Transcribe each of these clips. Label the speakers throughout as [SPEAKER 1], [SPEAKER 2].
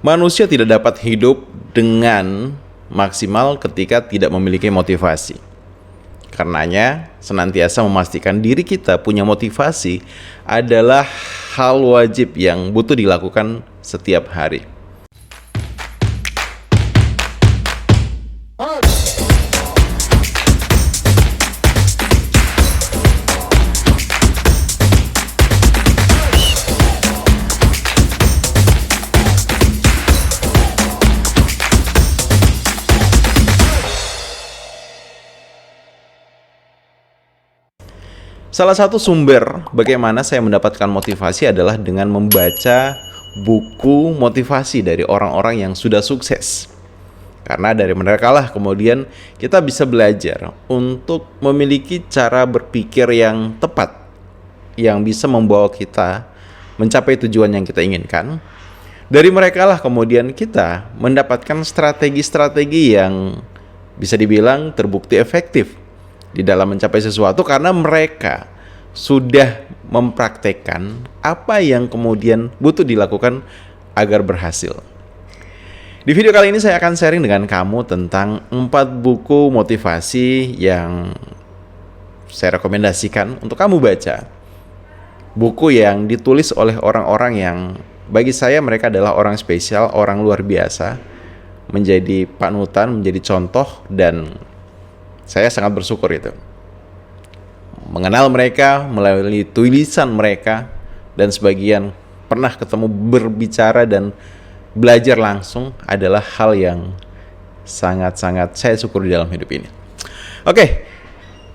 [SPEAKER 1] Manusia tidak dapat hidup dengan maksimal ketika tidak memiliki motivasi. Karenanya, senantiasa memastikan diri kita punya motivasi adalah hal wajib yang butuh dilakukan setiap hari. Salah satu sumber bagaimana saya mendapatkan motivasi adalah dengan membaca buku motivasi dari orang-orang yang sudah sukses. Karena dari mereka lah kemudian kita bisa belajar untuk memiliki cara berpikir yang tepat, yang bisa membawa kita mencapai tujuan yang kita inginkan. Dari mereka lah kemudian kita mendapatkan strategi-strategi yang bisa dibilang terbukti efektif di dalam mencapai sesuatu, karena mereka sudah mempraktekkan apa yang kemudian butuh dilakukan agar berhasil. Di video kali ini saya akan sharing dengan kamu tentang 4 buku motivasi yang saya rekomendasikan untuk kamu baca. Buku yang ditulis oleh orang-orang yang bagi saya mereka adalah orang spesial, orang luar biasa, menjadi panutan, menjadi contoh, dan saya sangat bersyukur itu. Mengenal mereka melalui tulisan mereka, dan sebagian pernah ketemu berbicara dan belajar langsung adalah hal yang sangat-sangat saya syukuri dalam hidup ini. Oke,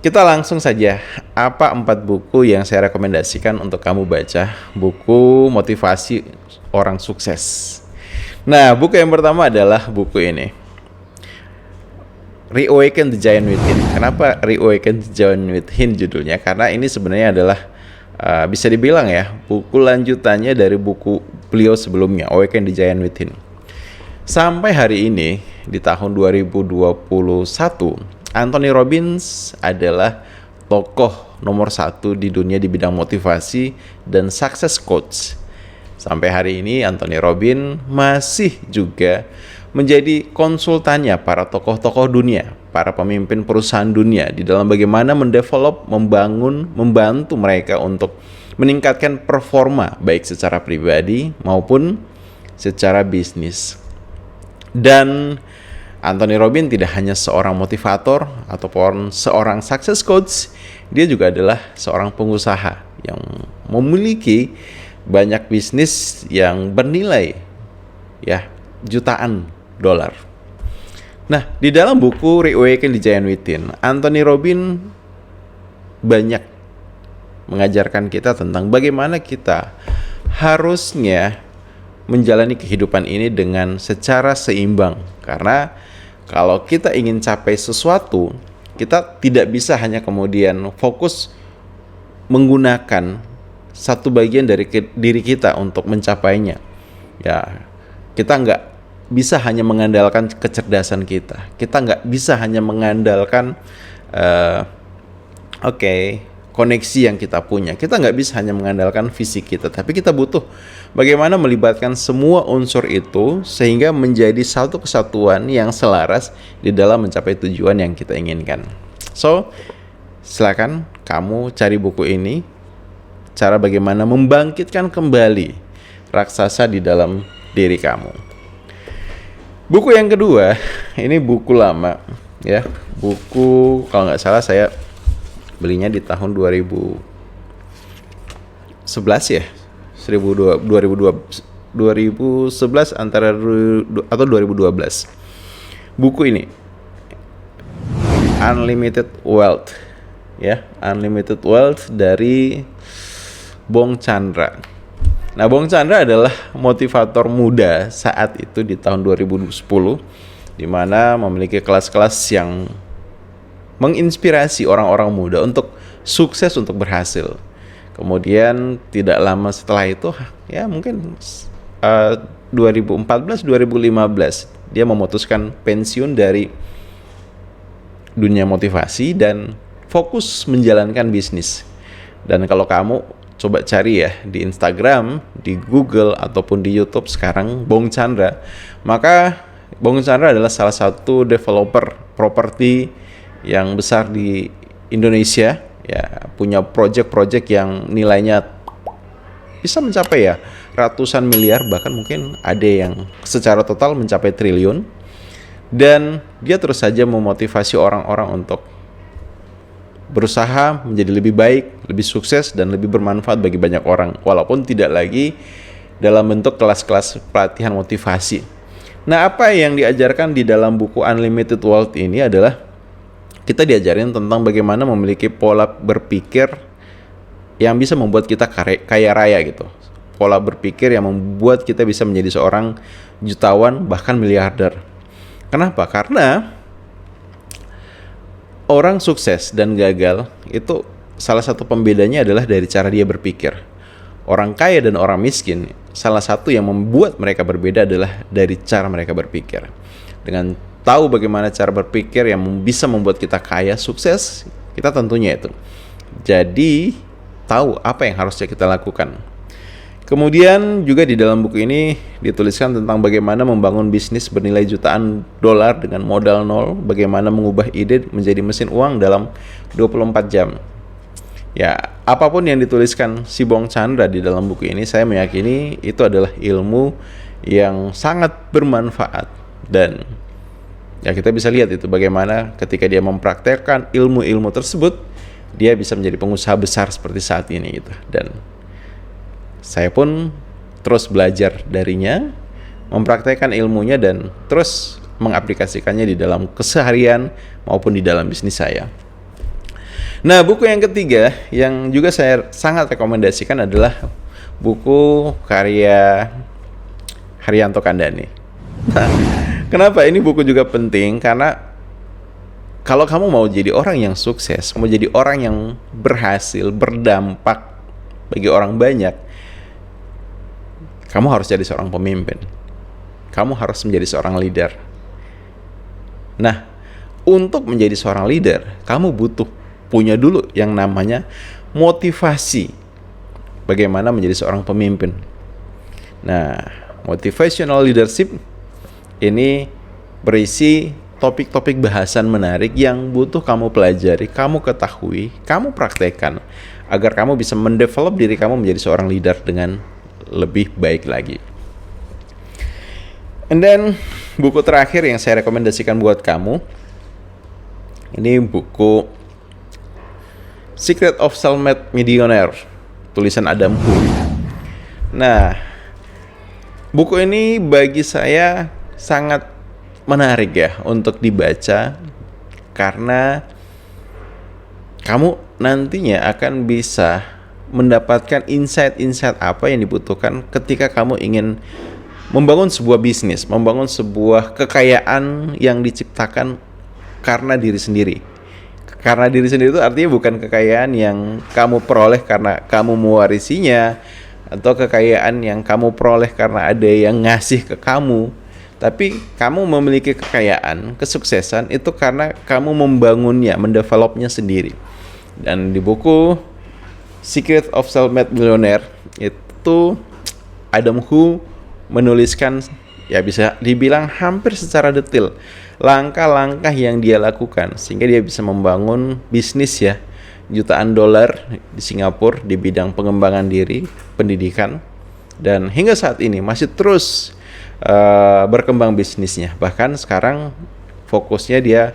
[SPEAKER 1] kita langsung saja. Apa 4 buku yang saya rekomendasikan untuk kamu baca? Buku motivasi orang sukses. Nah, buku yang pertama adalah buku ini, Reawaken the Giant Within. Kenapa Reawaken the Giant Within judulnya? Karena ini sebenarnya adalah bisa dibilang ya buku lanjutannya dari buku beliau sebelumnya, Awaken the Giant Within. Sampai hari ini di tahun 2021, Anthony Robbins adalah tokoh nomor 1 di dunia di bidang motivasi dan success coach. Sampai hari ini Anthony Robbins masih juga menjadi konsultannya para tokoh-tokoh dunia, para pemimpin perusahaan dunia di dalam bagaimana mendevelop, membangun, membantu mereka untuk meningkatkan performa baik secara pribadi maupun secara bisnis. Dan Anthony Robbins tidak hanya seorang motivator ataupun seorang success coach, dia juga adalah seorang pengusaha yang memiliki banyak bisnis yang bernilai ya jutaan dolar. Nah, di dalam buku Reawaken the Giant Within, Anthony Robbins banyak mengajarkan kita tentang bagaimana kita harusnya menjalani kehidupan ini dengan secara seimbang. Karena kalau kita ingin capai sesuatu, kita tidak bisa hanya kemudian fokus menggunakan satu bagian dari diri kita untuk mencapainya. Ya, kita nggak bisa hanya mengandalkan kecerdasan kita. Kita nggak bisa hanya mengandalkan koneksi yang kita punya. Kita nggak bisa hanya mengandalkan fisik kita, tapi kita butuh bagaimana melibatkan semua unsur itu sehingga menjadi satu kesatuan yang selaras di dalam mencapai tujuan yang kita inginkan. So, silakan kamu cari buku ini, cara bagaimana membangkitkan kembali raksasa di dalam diri kamu. Buku yang kedua, ini buku lama ya. Buku kalau nggak salah saya belinya di tahun 2011 ya. 2011 antara atau 2012. Buku ini Unlimited Wealth ya, Unlimited Wealth dari Bong Chandra. Nah, Bong Chandra adalah motivator muda saat itu di tahun 2010, di mana memiliki kelas-kelas yang menginspirasi orang-orang muda untuk sukses, untuk berhasil. Kemudian tidak lama setelah itu, ya mungkin 2014-2015, dia memutuskan pensiun dari dunia motivasi dan fokus menjalankan bisnis. Dan kalau kamu coba cari ya di Instagram, di Google ataupun di YouTube sekarang Bong Chandra, maka Bong Chandra adalah salah satu developer properti yang besar di Indonesia ya, punya project-project yang nilainya bisa mencapai ya ratusan miliar, bahkan mungkin ada yang secara total mencapai triliun. Dan dia terus saja memotivasi orang-orang untuk berusaha menjadi lebih baik, lebih sukses, dan lebih bermanfaat bagi banyak orang, walaupun tidak lagi dalam bentuk kelas-kelas pelatihan motivasi. Nah, apa yang diajarkan di dalam buku Unlimited Wealth ini adalah kita diajarin tentang bagaimana memiliki pola berpikir yang bisa membuat kita kaya raya gitu. Pola berpikir yang membuat kita bisa menjadi seorang jutawan, bahkan miliarder. Kenapa? Karena orang sukses dan gagal itu salah satu pembedanya adalah dari cara dia berpikir. Orang kaya dan orang miskin, salah satu yang membuat mereka berbeda adalah dari cara mereka berpikir. Dengan tahu bagaimana cara berpikir yang bisa membuat kita kaya, sukses, kita tentunya itu. Jadi, tahu apa yang harusnya kita lakukan. Kemudian juga di dalam buku ini dituliskan tentang bagaimana membangun bisnis bernilai jutaan dolar dengan modal nol, bagaimana mengubah ide menjadi mesin uang dalam 24 jam. Ya, apapun yang dituliskan si Bong Chandra di dalam buku ini, saya meyakini itu adalah ilmu yang sangat bermanfaat. Dan ya kita bisa lihat itu bagaimana ketika dia mempraktekkan ilmu-ilmu tersebut, dia bisa menjadi pengusaha besar seperti saat ini gitu. Dan saya pun terus belajar darinya, mempraktekkan ilmunya dan terus mengaplikasikannya di dalam keseharian maupun di dalam bisnis saya. Nah, buku yang ketiga yang juga saya sangat rekomendasikan adalah buku karya Haryanto Kandani. Nah, kenapa ini buku juga penting? Karena kalau kamu mau jadi orang yang sukses, mau jadi orang yang berhasil, berdampak bagi orang banyak, kamu harus jadi seorang pemimpin. Kamu harus menjadi seorang leader. Nah, untuk menjadi seorang leader, kamu butuh punya dulu yang namanya motivasi. Bagaimana menjadi seorang pemimpin. Nah, motivational leadership ini berisi topik-topik bahasan menarik yang butuh kamu pelajari, kamu ketahui, kamu praktekkan agar kamu bisa mendevelop diri kamu menjadi seorang leader dengan lebih baik lagi. And then buku terakhir yang saya rekomendasikan buat kamu, ini buku Secret of Self-Made Millionaire, tulisan Adam Hu. Nah, buku ini bagi saya sangat menarik ya untuk dibaca, karena kamu nantinya akan bisa mendapatkan insight-insight apa yang dibutuhkan ketika kamu ingin membangun sebuah bisnis, membangun sebuah kekayaan yang diciptakan karena diri sendiri. Karena diri sendiri itu artinya bukan kekayaan yang kamu peroleh karena kamu mewarisinya, atau kekayaan yang kamu peroleh karena ada yang ngasih ke kamu. Tapi kamu memiliki kekayaan, kesuksesan itu karena kamu membangunnya, mendevelopnya sendiri. Dan di buku Secret of Self-Made Millionaire itu Adam Hu menuliskan, ya bisa dibilang hampir secara detail, langkah-langkah yang dia lakukan sehingga dia bisa membangun bisnis ya jutaan dolar di Singapura di bidang pengembangan diri, pendidikan, dan hingga saat ini masih terus berkembang bisnisnya. Bahkan sekarang fokusnya dia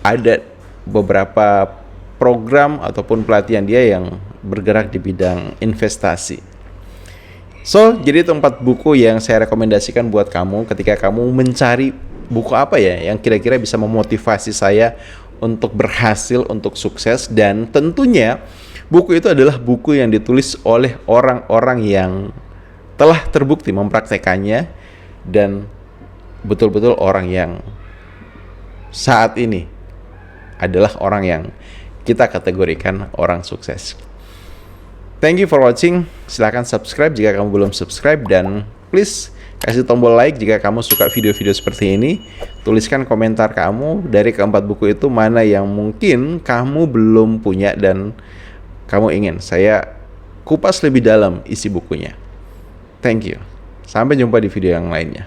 [SPEAKER 1] ada beberapa program ataupun pelatihan dia yang bergerak di bidang investasi. So, jadi itu 4 buku yang saya rekomendasikan buat kamu ketika kamu mencari buku apa ya yang kira-kira bisa memotivasi saya untuk berhasil, untuk sukses. Dan tentunya buku itu adalah buku yang ditulis oleh orang-orang yang telah terbukti mempraktekannya dan betul-betul orang yang saat ini adalah orang yang kita kategorikan orang sukses. Thank you for watching. Silahkan subscribe jika kamu belum subscribe, dan please kasih tombol like jika kamu suka video-video seperti ini. Tuliskan komentar kamu dari keempat buku itu mana yang mungkin kamu belum punya dan kamu ingin saya kupas lebih dalam isi bukunya. Thank you. Sampai jumpa di video yang lainnya.